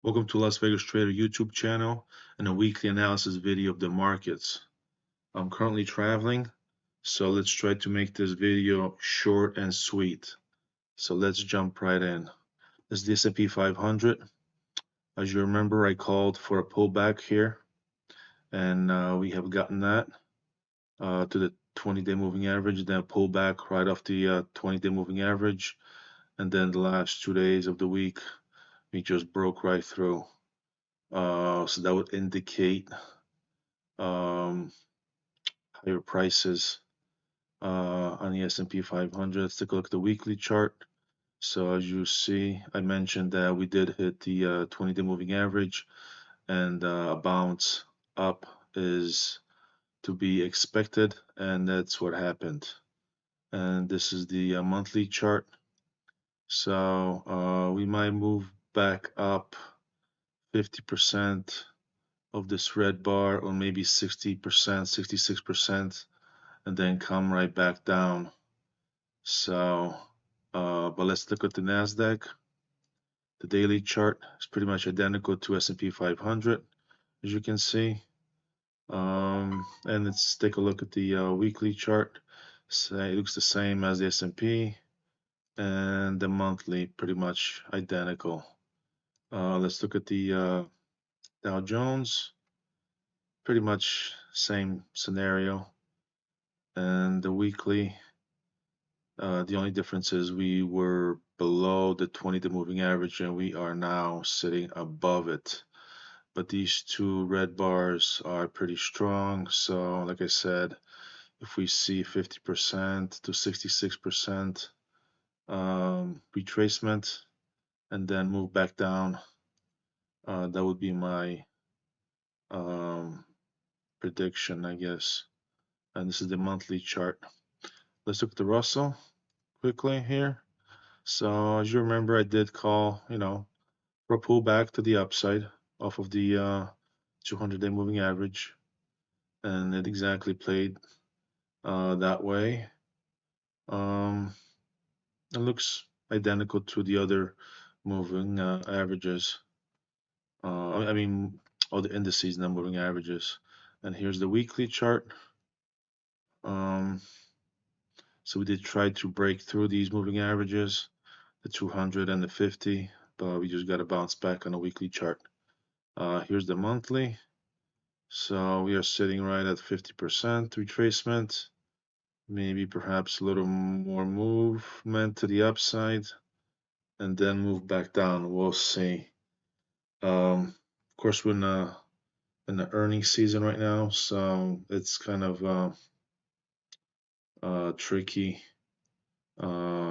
Welcome to Las Vegas Trader YouTube channel and a weekly analysis video of the markets. I'm currently traveling, so let's try to make this video short and sweet. So let's jump right in. This is the S&P 500. As you remember, I called for a pullback here, and we have gotten that to the 20-day moving average, then pullback right off the 20-day moving average, and then the last 2 days of the week, we just broke right through. So that would indicate um, higher prices on the S&P 500. Let's take a look at the weekly chart. So as you see, I mentioned that we did hit the 20-day moving average, and a bounce up is to be expected, and that's what happened. And this is the monthly chart. So we might move back up 50% of this red bar, or maybe 60%, 66%, and then come right back down. So, but let's look at the Nasdaq. The daily chart is pretty much identical to S&P 500, as you can see. And let's take a look at the weekly chart. So it looks the same as the S&P, and the monthly pretty much identical. Let's look at the Dow Jones. Pretty much same scenario. And the weekly, the only difference is we were below the 20-day moving average, and we are now sitting above it. But these two red bars are pretty strong. So like I said, if we see 50% to 66% retracement and then move back down, that would be my um, prediction, I guess. And this is the monthly chart. Let's look at the Russell quickly here. So as you remember, I did call, for a pullback to the upside off of the 200-day moving average, and it exactly played that way. It looks identical to the other moving averages. I mean, all the indices, not moving averages. And here's the weekly chart. So we did try to break through these moving averages, the 200 and the 50, but we just got to bounce back on a weekly chart. Here's the monthly. So we are sitting right at 50% retracement, maybe perhaps a little more movement to the upside, and then move back down. We'll see. Of course, we're in the earnings season right now, so it's kind of tricky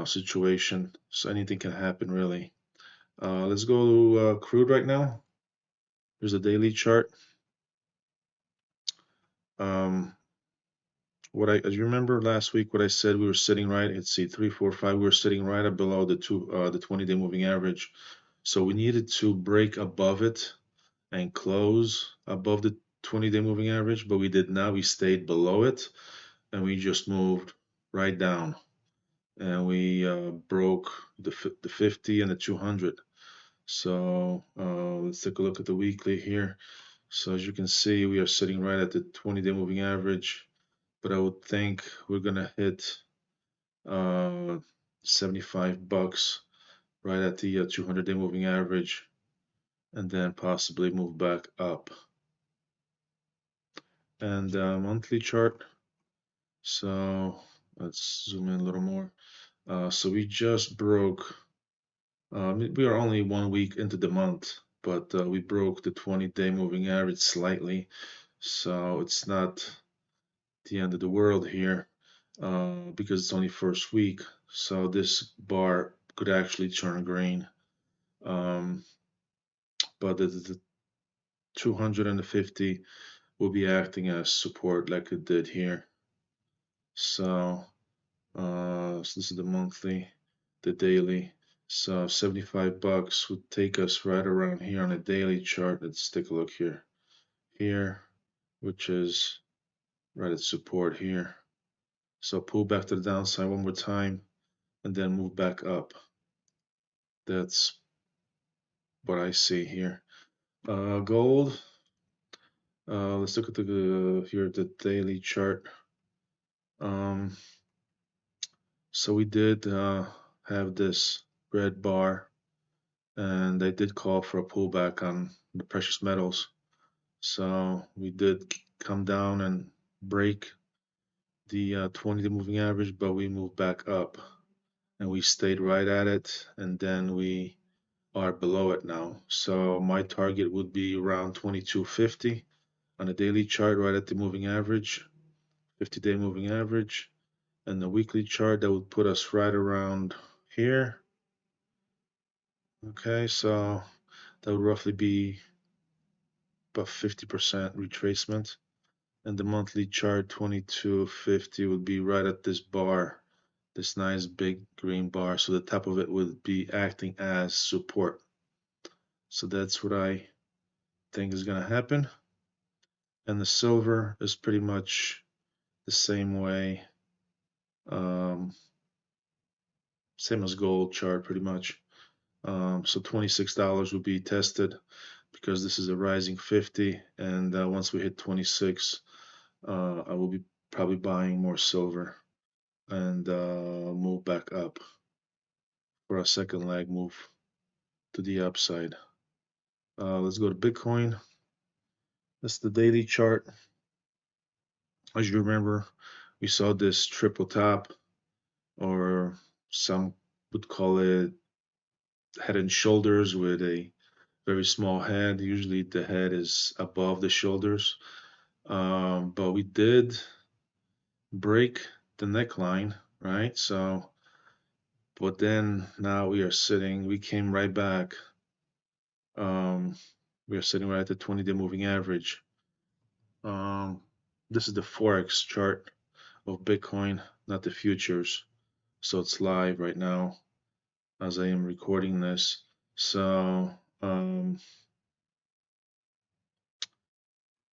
situation. So anything can happen, really. Let's go to crude right now. Here's a daily chart. Um, as you remember last week, what I said, we were sitting right at C3, 4, 5. We were sitting right up below the 20-day moving average. So we needed to break above it and close above the 20-day moving average, but we did not. We stayed below it, and we just moved right down, and we broke the 50 and the 200. So let's take a look at the weekly here. So as you can see, we are sitting right at the 20-day moving average, but I would think we're gonna hit 75 bucks right at the 200-day moving average, and then possibly move back up. And monthly chart. So let's zoom in a little more. So we just broke. We are only 1 week into the month, but we broke the 20-day moving average slightly. So it's not the end of the world here because it's only first week. So this bar could actually turn green. But the 250 will be acting as support like it did here. So, so this is the monthly, the daily. So 75 bucks would take us right around here on a daily chart. Let's take a look here. Here, which is right at support here. So pull back to the downside one more time and then move back up. That's what I see here. Gold. Let's look at the here at the daily chart. Um, so we did have this red bar, and they did call for a pullback on the precious metals. So we did come down and break the 20-day moving average, but we moved back up, and we stayed right at it, and then we are below it now. So my target would be around 2250 on the daily chart, right at the moving average, 50-day moving average. And the weekly chart, that would put us right around here. Okay, so that would roughly be about 50% retracement. And the monthly chart, 2250, would be right at this bar, this nice big green bar. So the top of it would be acting as support. So that's what I think is going to happen. And the silver is pretty much the same way, um, same as gold chart pretty much. So $26 would be tested because this is a rising 50, and once we hit 26, I will be probably buying more silver and move back up for a second leg move to the upside. Let's go to Bitcoin. That's the daily chart. As you remember, we saw this triple top, or some would call it head and shoulders, with a very small head. Usually the head is above the shoulders. But we did break the neckline, right? So, but then now we came right back. Um, we are sitting right at the 20-day moving average. Um, this is the forex chart of Bitcoin, not the futures. So it's live right now as I am recording this. So,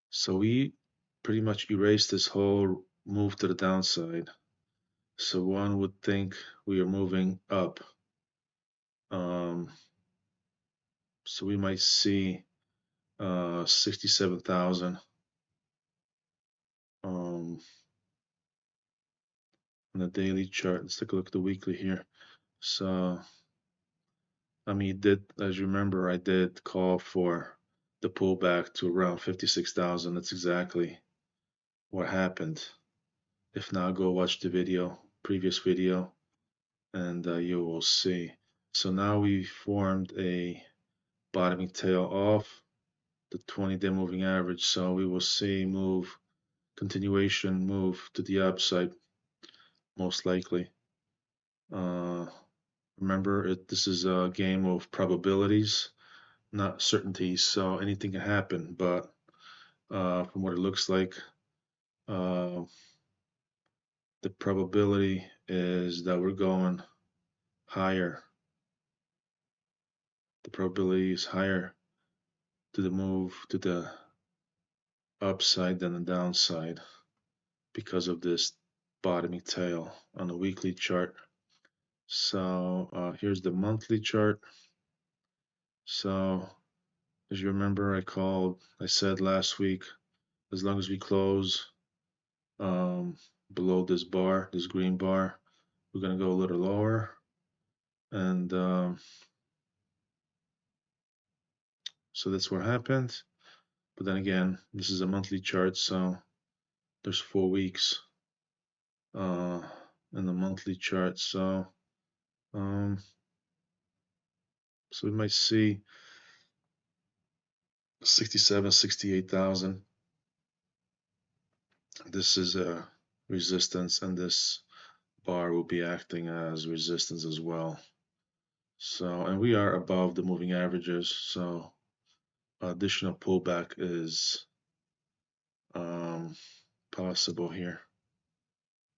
so we pretty much erased this whole move to the downside. So one would think we are moving up. Um, so we might see 67,000 on the daily chart. Let's take a look at the weekly here. So, I mean, as you remember, I did call for the pullback to around 56,000. That's exactly what happened. If not, go watch the previous video, and you will see. So now we formed a bottoming tail off the 20-day moving average. So we will see continuation move to the upside, most likely. Uh, Remember, this is a game of probabilities, not certainties. So anything can happen. But from what it looks like, uh, the probability is that we're going higher. The probability is higher to the move to the upside than the downside because of this bottoming tail on the weekly chart. So here's the monthly chart. So as you remember, I said last week, as long as we close below this bar, this green bar, we're going to go a little lower. And so that's what happened. But then again, this is a monthly chart, so there's 4 weeks uh, in the monthly chart. Um, so we might see 67, 68,000. This is a resistance, and this bar will be acting as resistance as well. So, and we are above the moving averages, so additional pullback is possible here.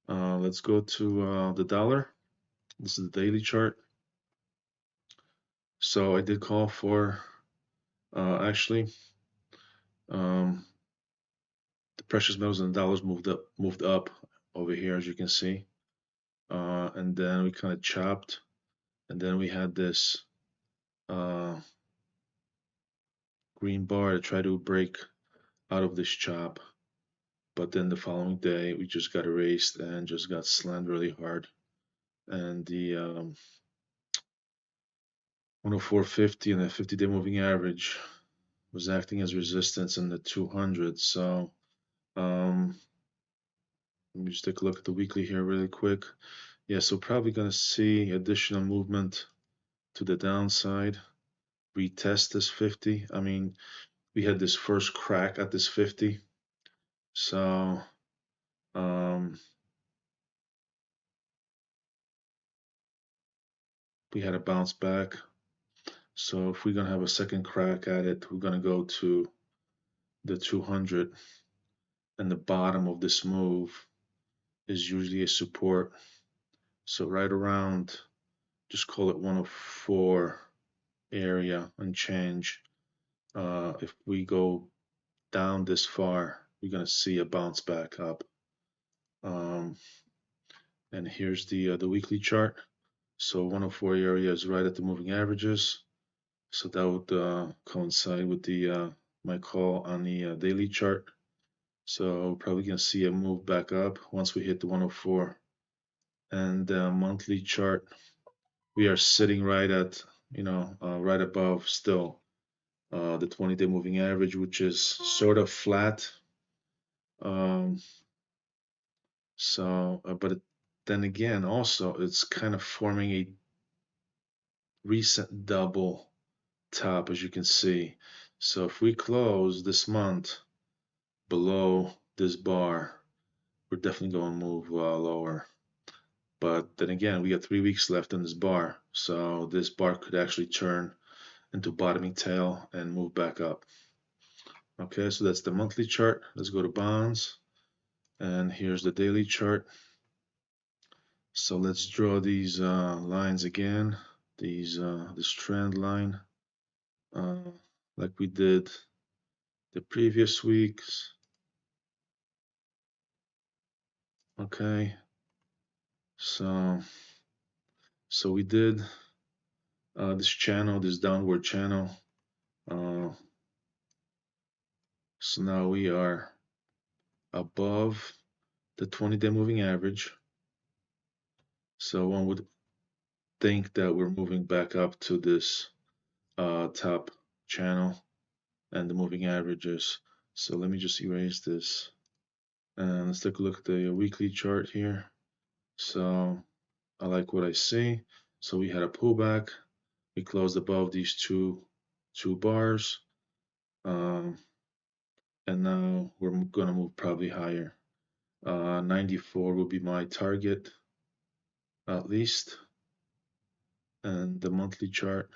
Let's go to the dollar. This is the daily chart. So I did call for actually um, the precious metals and the dollars moved up over here, as you can see, and then we kind of chopped, and then we had this green bar to try to break out of this chop. But then the following day, we just got erased and just got slammed really hard. And the 104.50 and the 50-day moving average was acting as resistance in the 200. So let me just take a look at the weekly here really quick. Yeah, so probably going to see additional movement to the downside. Retest this 50. I mean, we had this first crack at this 50. So we had a bounce back. So if we're going to have a second crack at it, we're going to go to the 200. And the bottom of this move is usually a support. So right around, just call it 104 area and change. If we go down this far, we're going to see a bounce back up. And here's the weekly chart. So 104 area is right at the moving averages. So that would coincide with the my call on the daily chart. So we're probably going to see a move back up once we hit the 104. And the monthly chart, we are sitting right at, right above still the 20-day moving average, which is sort of flat. But then again, also it's kind of forming a recent double top, as you can see. So if we close this month below this bar, we're definitely going to move lower. But then again, we got 3 weeks left in this bar, so this bar could actually turn into bottoming tail and move back up. Okay, so that's the monthly chart. Let's go to bonds, and here's the daily chart. So let's draw these lines again. This trend line, like we did the previous weeks. Okay, so we did this channel, this downward channel. So now we are above the 20-day moving average. So one would think that we're moving back up to this top channel and the moving averages. So let me just erase this. And let's take a look at the weekly chart here. So I like what I see. So we had a pullback. We closed above these two bars. And now we're going to move probably higher. 94 will be my target, at least. And the monthly chart.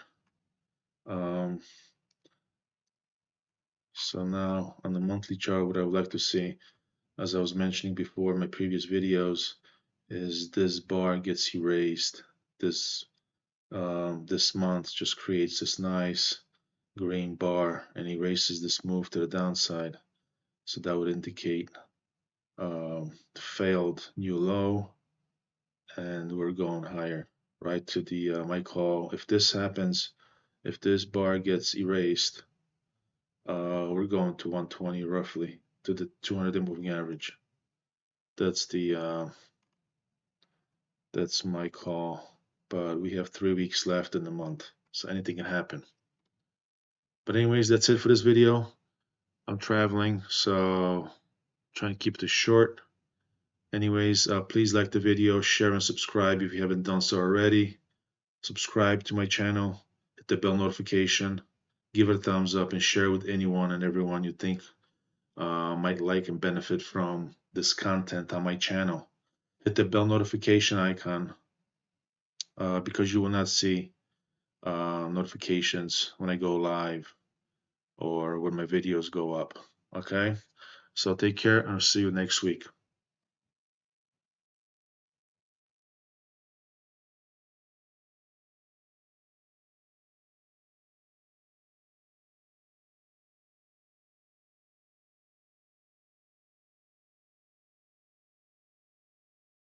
So now on the monthly chart, what I would like to see, as I was mentioning before in my previous videos, is this bar gets erased. This month just creates this nice green bar and erases this move to the downside. So that would indicate failed new low, and we're going higher, right to the my call. If this happens, if this bar gets erased, we're going to 120 roughly to the 200-day moving average. That's that's my call. But we have 3 weeks left in the month, so anything can happen. But anyways, that's it for this video. I'm traveling, so trying to keep this short. Anyways, please like the video, share and subscribe if you haven't done so already. Subscribe to my channel, hit the bell notification, give it a thumbs up, and share with anyone and everyone you think might like and benefit from this content on my channel. Hit the bell notification icon because you will not see notifications when I go live or when my videos go up. Okay, so take care and I'll see you next week.